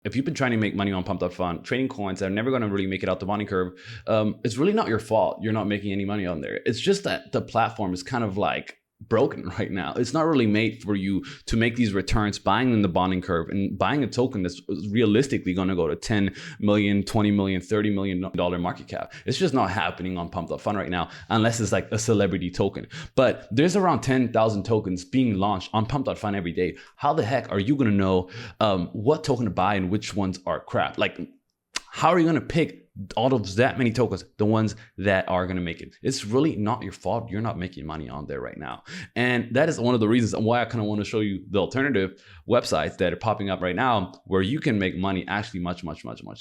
If you've been trying to make money on pump.fun, trading coins that are never going to really make it out the bonding curve, it's really not your fault. You're not making any money on there. It's just that the platform is kind of like broken right now. It's not really made for you to make these returns buying in the bonding curve and buying a token that's realistically going to go to 10 million, 20 million, $30 million market cap. It's just not happening on pump.fun right now unless it's like a celebrity token. But there's around 10,000 tokens being launched on pump.fun every day. How the heck are you going to know what token to buy and which ones are crap? Like, how are you going to pick all of that many tokens, the ones that are going to make it? It's really not your fault. You're not making money on there right now. And that is one of the reasons why I kind of want to show you the alternative websites that are popping up right now where you can make money actually much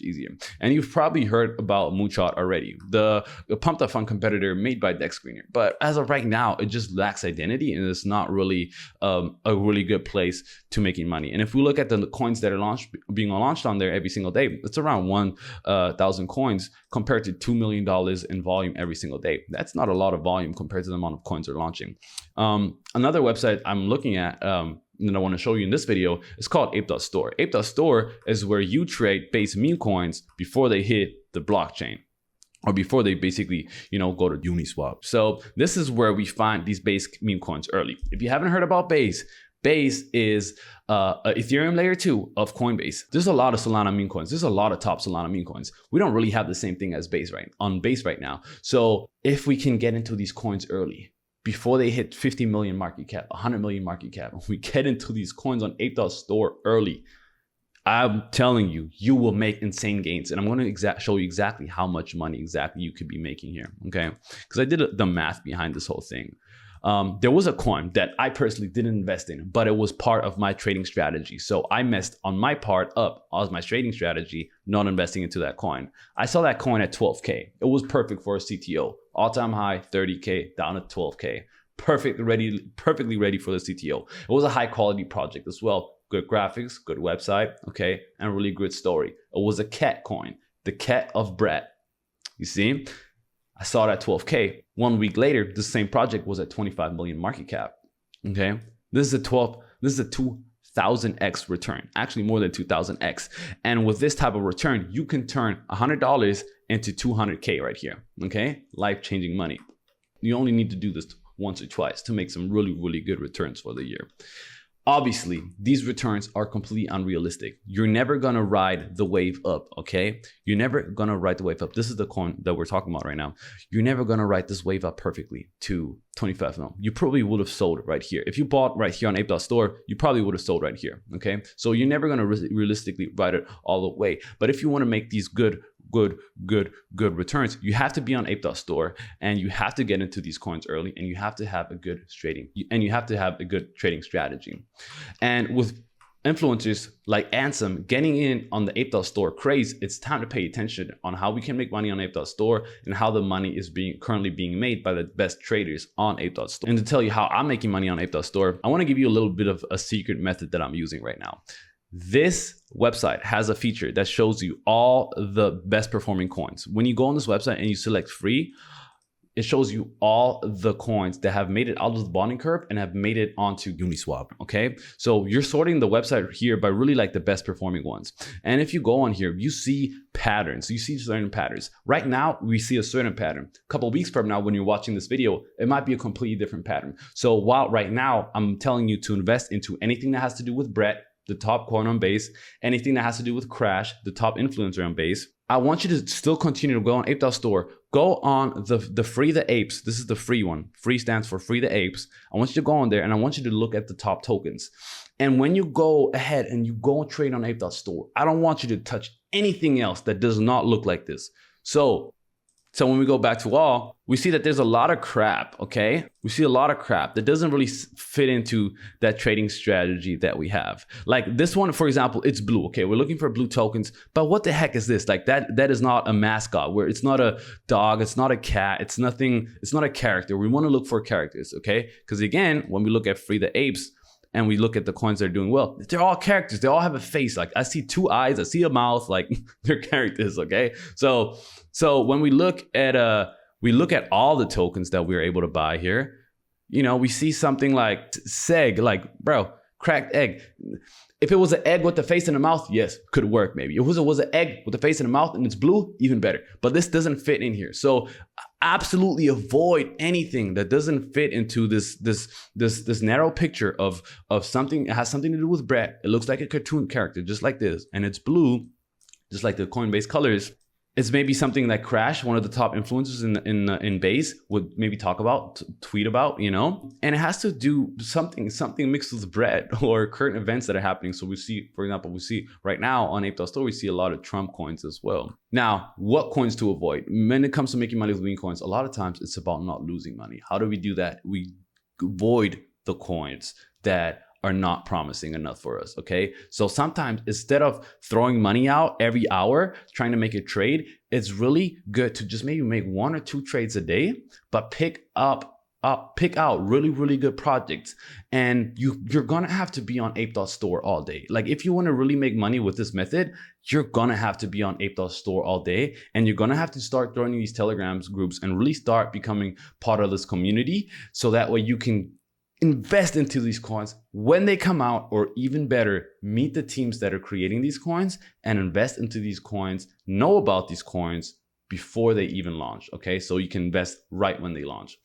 easier. And you've probably heard about Moonshot already, the pump.fun competitor made by Dex Screener. But as of right now, it just lacks identity and it's not really a really good place to making money. And if we look at the coins that are being launched on there every single day, it's around 1,000 coins compared to $2 million in volume every single day. That's not a lot of volume compared to the amount of coins they're launching. Another website I'm looking at that I want to show you in this video is called Ape Store. Ape Store is where you trade base meme coins before they hit the blockchain, or before they basically, go to Uniswap. So this is where we find these base meme coins early. If you haven't heard about Base is Ethereum layer 2 of Coinbase. There's a lot of Solana meme coins. There's a lot of top Solana meme coins. We don't really have the same thing as Base right now. So if we can get into these coins early, before they hit 50 million market cap, 100 million market cap, we get into these coins on Ape Store early, I'm telling you, you will make insane gains. And I'm going to show you exactly how much money exactly you could be making here, okay? Because I did the math behind this whole thing. There was a coin that I personally didn't invest in, but it was part of my trading strategy. So I messed on my part up as my trading strategy, not investing into that coin. I saw that coin at 12K. It was perfect for a CTO. All-time high, 30K, down to 12K. Perfectly ready for the CTO. It was a high quality project as well. Good graphics, good website, okay, and really good story. It was a cat coin, the cat of Brett. You see? I saw it at 12K. 1 week later, the same project was at 25 million market cap. Okay, this is a 2,000x return, actually more than 2,000x. And with this type of return, you can turn $100 into 200K right here. Okay, life-changing money. You only need to do this once or twice to make some really good returns for the year. Obviously, these returns are completely unrealistic. You're never gonna ride the wave up, okay? You're never gonna ride the wave up. This is the coin that we're talking about right now. You're never gonna ride this wave up perfectly to 25 mil. You probably would have sold right here. If you bought right here on Ape Store, you probably would have sold right here, okay? So you're never gonna realistically ride it all the way. But if you wanna make these good returns, you have to be on Ape Store and you have to get into these coins early and you have to have a good trading and you have to have a good trading strategy. And with influencers like Ansem getting in on the Ape Store craze, it's time to pay attention on how we can make money on Ape Store and how the money is currently being made by the best traders on Ape Store. And to tell you how I'm making money on Ape Store, I want to give you a little bit of a secret method that I'm using right now. This website has a feature that shows you all the best performing coins. When you go on this website and you select free, it shows you all the coins that have made it out of the bonding curve and have made it onto Uniswap, okay? So you're sorting the website here by really like the best performing ones. And if you go on here, you see patterns, you see certain patterns. Right now, we see a certain pattern. A couple of weeks from now, when you're watching this video, it might be a completely different pattern. So while right now, I'm telling you to invest into anything that has to do with Brett, the top coin on Base, anything that has to do with Crash, the top influencer on Base, I want you to still continue to go on Ape Store. Go on the Free the Apes. This is the free one. Free stands for Free the Apes. I want you to go on there and I want you to look at the top tokens. And when you go ahead and you go and trade on Ape Store, I don't want you to touch anything else that does not look like this. So when we go back to all, we see that there's a lot of crap, okay? We see a lot of crap that doesn't really fit into that trading strategy that we have. Like this one, for example, it's blue, okay? We're looking for blue tokens, but what the heck is this? Like that is not a mascot, where it's not a dog, it's not a cat, it's nothing, it's not a character. We want to look for characters, okay? Because again, when we look at Free the Apes, and we look at the coins that are doing well, they're all characters. They all have a face. Like I see two eyes, I see a mouth, like they're characters, okay? So when we look at all the tokens that we're able to buy here, we see something like SEG, like bro, cracked egg. If it was an egg with the face and the mouth, yes, could work maybe. If it was an egg with the face and the mouth and it's blue, even better. But this doesn't fit in here. So absolutely avoid anything that doesn't fit into this narrow picture of something that has something to do with bread. It looks like a cartoon character, just like this, and it's blue, just like the Coinbase colors. It's maybe something that Crash, one of the top influencers in Base, would maybe talk about, tweet about, you know? And it has to do something mixed with bread or current events that are happening. So we see, for example, we see right now on Ape Store, we see a lot of Trump coins as well. Now, what coins to avoid? When it comes to making money with meme coins, a lot of times it's about not losing money. How do we do that? We avoid the coins that are not promising enough for us, okay? So sometimes instead of throwing money out every hour trying to make a trade, it's really good to just maybe make 1 or 2 trades a day, but pick out really good projects. And you're gonna have to be on Ape Store all day. Like if you want to really make money with this method, you're gonna have to be on Ape Store all day, and you're gonna have to start joining these Telegram groups and really start becoming part of this community, so that way you can invest into these coins when they come out, or even better, meet the teams that are creating these coins and invest into these coins, know about these coins before they even launch, okay? So you can invest right when they launch.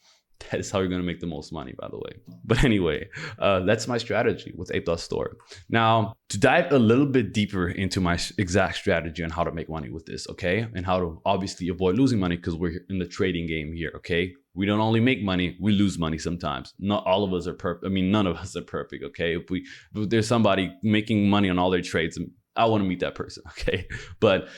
That is how you're gonna make the most money, by the way. But anyway, that's my strategy with Ape Store. Now, to dive a little bit deeper into my exact strategy on how to make money with this, okay? And how to obviously avoid losing money, because we're in the trading game here, okay? We don't only make money, we lose money sometimes. Not all of us are perfect. I mean, none of us are perfect, okay? If there's somebody making money on all their trades, I wanna meet that person, okay? But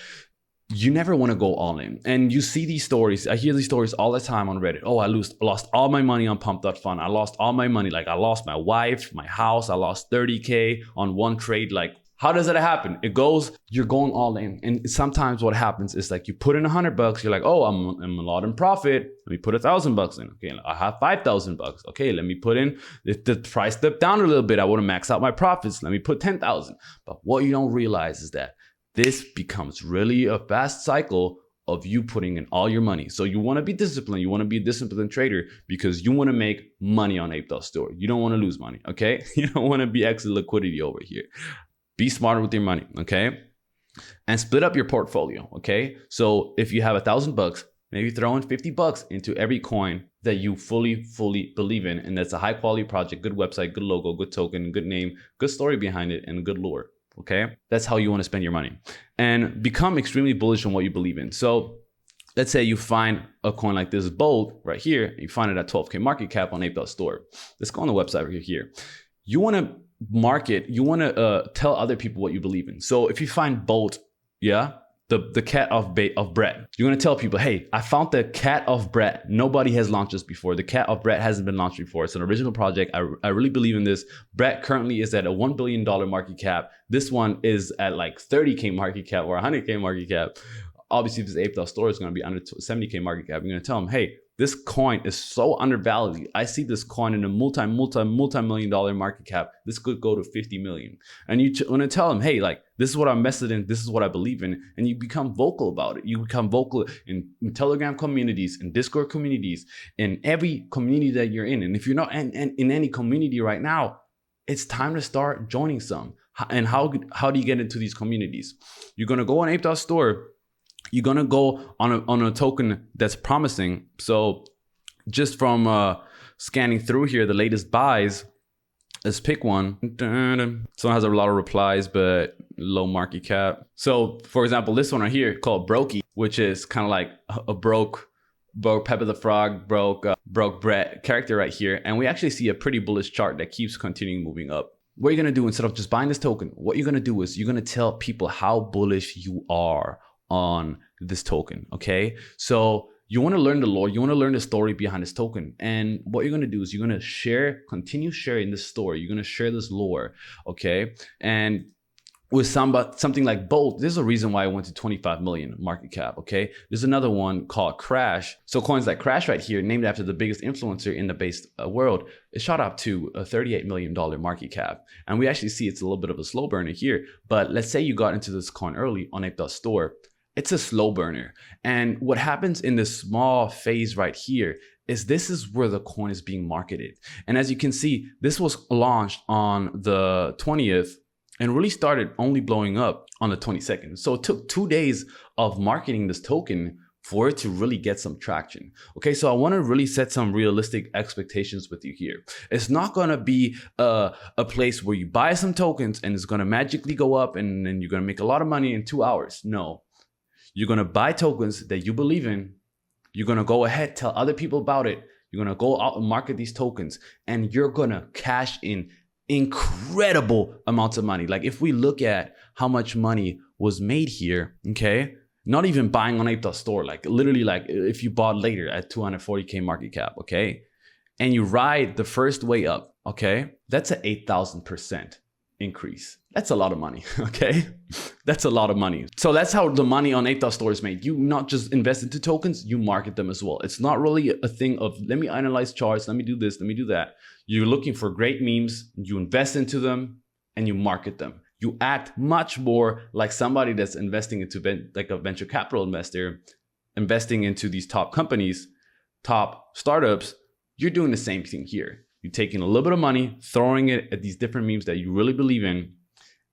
you never want to go all in. And you see these stories. I hear these stories all the time on Reddit. Oh, I lost all my money on pump.fun. I lost all my money. Like I lost my wife, my house. I lost 30K on one trade. Like, how does that happen? You're going all in. And sometimes what happens is like you put in $100. You're like, oh, I'm a lot in profit. Let me put $1,000 in. Okay, I have $5,000. Okay, let me put in, if the price dipped down a little bit, I want to max out my profits. Let me put 10,000. But what you don't realize is that this becomes really a fast cycle of you putting in all your money. So you want to be disciplined. You want to be a disciplined trader because you want to make money on Ape Store. You don't want to lose money, okay? You don't want to be exit liquidity over here. Be smarter with your money, okay? And split up your portfolio, okay? So if you have $1,000, maybe throw in $50 into every coin that you fully believe in, and that's a high quality project, good website, good logo, good token, good name, good story behind it, and good lore. Okay, that's how you want to spend your money, and become extremely bullish on what you believe in. So let's say you find a coin like this Bolt right here, you find it at 12K market cap on Ape Store. Let's go on the website right here. You want to market, you want to tell other people what you believe in. So if you find Bolt, yeah, the cat of bread, you're going to tell people, hey, I found the cat of bread. Nobody has launched this before. The cat of bread hasn't been launched before. It's an original project. I really believe in this. Bread currently is at a $1 billion market cap. This one is at like 30K market cap or 100K market cap. Obviously, if this Ape Store is going to be under 70K market cap, you're going to tell them, hey, this coin is so undervalued. I see this coin in a multi-million dollar market cap. This could go to 50 million. And you want to tell them, hey, like, this is what I'm invested in. This is what I believe in. And you become vocal about it. You become vocal in Telegram communities, in Discord communities, in every community that you're in. And if you're not in any community right now, it's time to start joining some. And how do you get into these communities? You're going to go on Ape Store. You're going to go on a token that's promising. So just from scanning through here, the latest buys, let's pick one. Someone has a lot of replies, but low market cap. So for example, this one right here called Brokey, which is kind of like a broke Pepper the Frog, broke Brett character right here. And we actually see a pretty bullish chart that keeps continuing moving up. What you're going to do instead of just buying this token, what you're going to do is you're going to tell people how bullish you are on this token, okay? So you want to learn the lore, you want to learn the story behind this token. And what you're going to do is you're going to continue sharing this story. You're going to share this lore, okay? And with something like Bolt, there's a reason why I went to 25 million market cap, okay? There's another one called Crash. So coins like Crash right here, named after the biggest influencer in the base world, it shot up to a $38 million market cap. And we actually see it's a little bit of a slow burner here. But let's say you got into this coin early on Ape Store. It's a slow burner. And what happens in this small phase right here is this is where the coin is being marketed. And as you can see, this was launched on the 20th and really started only blowing up on the 22nd. So it took 2 days of marketing this token for it to really get some traction. Okay, so I want to really set some realistic expectations with you here. It's not going to be a place where you buy some tokens and it's going to magically go up and then you're going to make a lot of money in 2 hours. No, you're going to buy tokens that you believe in. You're going to go ahead, tell other people about it. You're going to go out and market these tokens, and you're going to cash in incredible amounts of money. Like if we look at how much money was made here, okay, not even buying on Ape Store, like literally, like if you bought later at 240K market cap, okay, and you ride the first way up, okay, that's an 8,000% increase. That's a lot of money, okay? That's a lot of money. So that's how the money on Ape Store is made. You not just invest into tokens, you market them as well. It's not really a thing of, let me analyze charts, let me do this, let me do that. You're looking for great memes, you invest into them, and you market them. You act much more like somebody that's investing into like a venture capital investor, investing into these top companies, top startups. You're doing the same thing here. You're taking a little bit of money, throwing it at these different memes that you really believe in.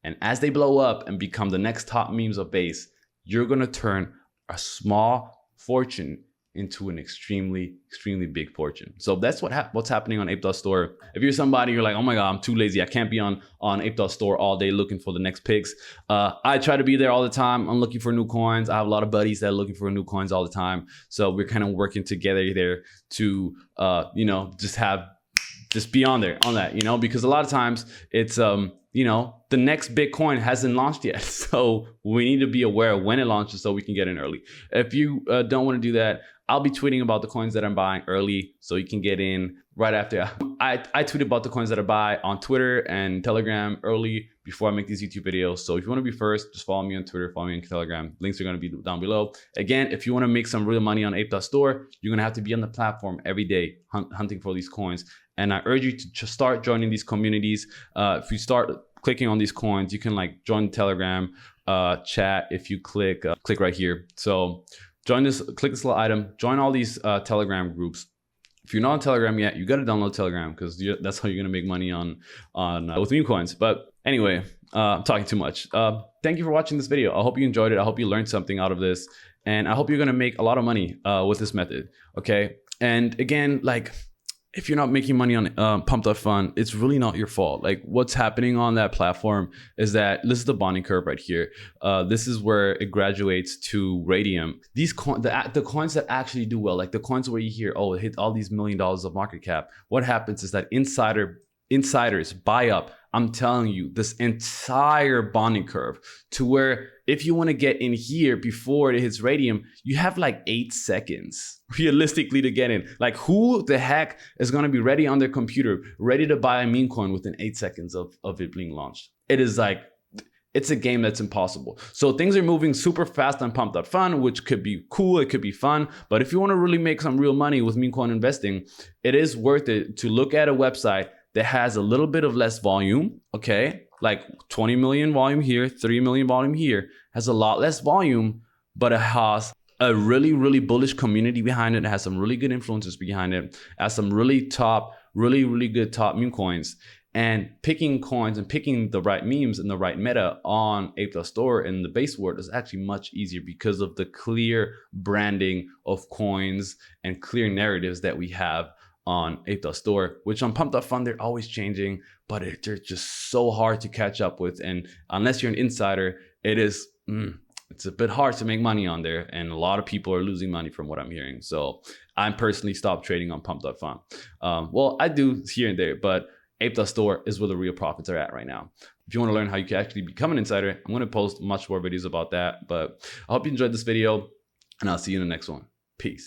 And as they blow up and become the next top memes of base, you're going to turn a small fortune into an extremely, extremely big fortune. So that's what's happening on Ape Store. If you're somebody, you're like, oh my God, I'm too lazy. I can't be on Ape Store all day looking for the next picks. I try to be there all the time. I'm looking for new coins. I have a lot of buddies that are looking for new coins all the time. So we're kind of working together there to, just be on that, because a lot of times it's, the next Bitcoin hasn't launched yet. So we need to be aware of when it launches so we can get in early. If you don't want to do that, I'll be tweeting about the coins that I'm buying early so you can get in right after. I tweet about the coins that I buy on Twitter and Telegram early before I make these YouTube videos. So if you want to be first, just follow me on Twitter, follow me on Telegram. Links are going to be down below. Again, if you want to make some real money on Ape Store, you're going to have to be on the platform every day hunting for these coins. And I urge you to just start joining these communities. If you start clicking on these coins, you can like join the Telegram chat if you click right here. So click this little item, join all these Telegram groups. If you're not on Telegram yet, you got to download Telegram because that's how you're going to make money on with MemeCoins. But anyway, I'm talking too much. Thank you for watching this video. I hope you enjoyed it. I hope you learned something out of this. And I hope you're going to make a lot of money with this method. Okay. And again, like, if you're not making money on pump.fun, it's really not your fault. Like what's happening on that platform is that this is the bonding curve right here. This is where it graduates to radium. These the coins that actually do well, like the coins where you hear, oh, it hit all these $1 million of market cap. What happens is that insiders buy up, I'm telling you, this entire bonding curve to where if you want to get in here before it hits radium, you have like 8 seconds realistically to get in. Like who the heck is going to be ready on their computer, ready to buy a meme coin within 8 seconds of it being launched? It is like, it's a game that's impossible. So things are moving super fast on pump.fun, which could be cool. It could be fun. But if you want to really make some real money with meme coin investing, it is worth it to look at a website that has a little bit of less volume, okay? Like 20 million volume here, 30 million volume here, has a lot less volume, but it has a really, really bullish community behind it. It has some really good influencers behind it. It has some really good top meme coins. And picking coins and picking the right memes and the right meta on Ape Store in the base world is actually much easier because of the clear branding of coins and clear narratives that we have on Ape Store, which on pump.fun, they're always changing, but they're just so hard to catch up with. And unless you're an insider, it's a bit hard to make money on there. And a lot of people are losing money from what I'm hearing. So I personally stopped trading on pump.fun. Well, I do here and there, but Ape Store is where the real profits are at right now. If you want to learn how you can actually become an insider, I'm going to post much more videos about that. But I hope you enjoyed this video, and I'll see you in the next one. Peace.